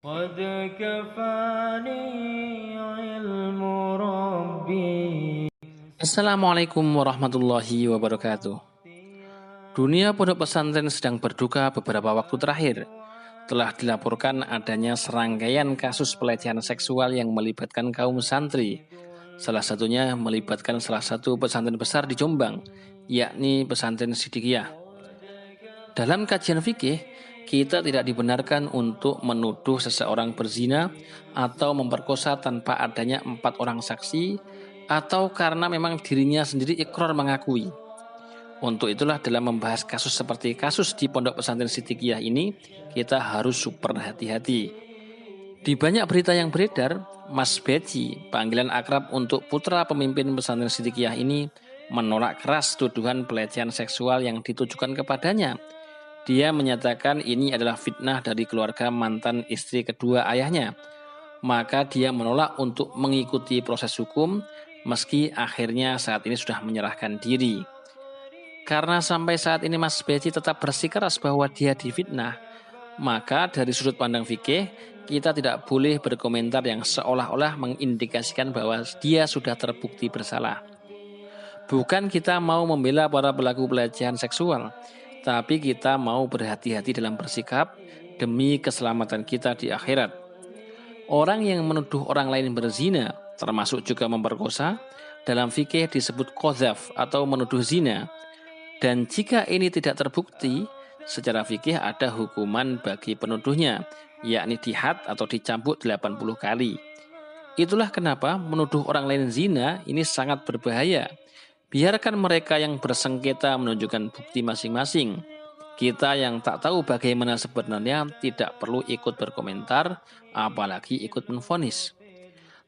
قد كفاني علم ربي. Assalamualaikum warahmatullahi wabarakatuh. Dunia pondok pesantren sedang berduka beberapa waktu terakhir. Telah dilaporkan adanya serangkaian kasus pelecehan seksual yang melibatkan kaum santri. Salah satunya melibatkan salah satu pesantren besar di Jombang, yakni pesantren Sidikiyah. Dalam kajian fikih, kita tidak dibenarkan untuk menuduh seseorang berzina atau memperkosa tanpa adanya 4 orang saksi atau karena memang dirinya sendiri ikrar mengakui. Untuk itulah dalam membahas kasus seperti kasus di Pondok Pesantren Sidikiyah ini, kita harus super hati-hati. Di banyak berita yang beredar, Mas Beci, panggilan akrab untuk putra pemimpin pesantren Sidikiyah ini, menolak keras tuduhan pelecehan seksual yang ditujukan kepadanya. Dia menyatakan ini adalah fitnah dari keluarga mantan istri kedua ayahnya. Maka dia menolak untuk mengikuti proses hukum, meski akhirnya saat ini sudah menyerahkan diri. Karena sampai saat ini Mas Beci tetap bersikeras bahwa dia difitnah, maka dari sudut pandang fikih, kita tidak boleh berkomentar yang seolah-olah mengindikasikan bahwa dia sudah terbukti bersalah. Bukan kita mau membela para pelaku pelecehan seksual, tapi kita mau berhati-hati dalam bersikap demi keselamatan kita di akhirat. Orang yang menuduh orang lain berzina, termasuk juga memperkosa, dalam fikih disebut qadzaf atau menuduh zina. Dan jika ini tidak terbukti, secara fikih ada hukuman bagi penuduhnya, yakni dihad atau dicambuk 80 kali. Itulah kenapa menuduh orang lain zina ini sangat berbahaya. Biarkan mereka yang bersengketa menunjukkan bukti masing-masing. Kita yang tak tahu bagaimana sebenarnya tidak perlu ikut berkomentar, apalagi ikut menvonis.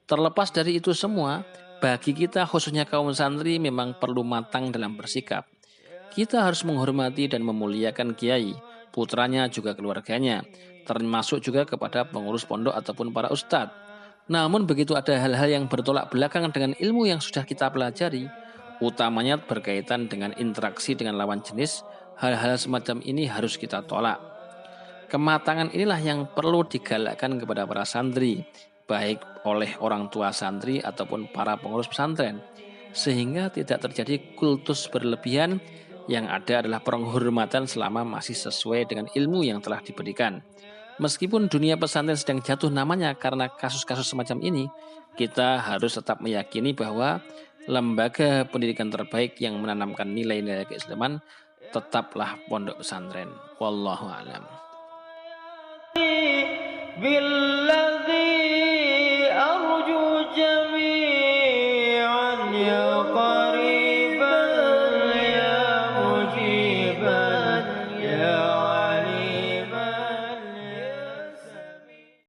Terlepas dari itu semua, bagi kita khususnya kaum santri memang perlu matang dalam bersikap. Kita harus menghormati dan memuliakan kiai, putranya juga keluarganya, termasuk juga kepada pengurus pondok ataupun para ustadz. Namun begitu ada hal-hal yang bertolak belakang dengan ilmu yang sudah kita pelajari, utamanya berkaitan dengan interaksi dengan lawan jenis, hal-hal semacam ini harus kita tolak. Kematangan inilah yang perlu digalakkan kepada para santri, baik oleh orang tua santri ataupun para pengurus pesantren, sehingga tidak terjadi kultus berlebihan. Yang ada adalah penghormatan selama masih sesuai dengan ilmu yang telah diberikan. Meskipun dunia pesantren sedang jatuh namanya karena kasus-kasus semacam ini, kita harus tetap meyakini bahwa lembaga pendidikan terbaik yang menanamkan nilai-nilai keislaman tetaplah pondok pesantren. Wallahu a'lam.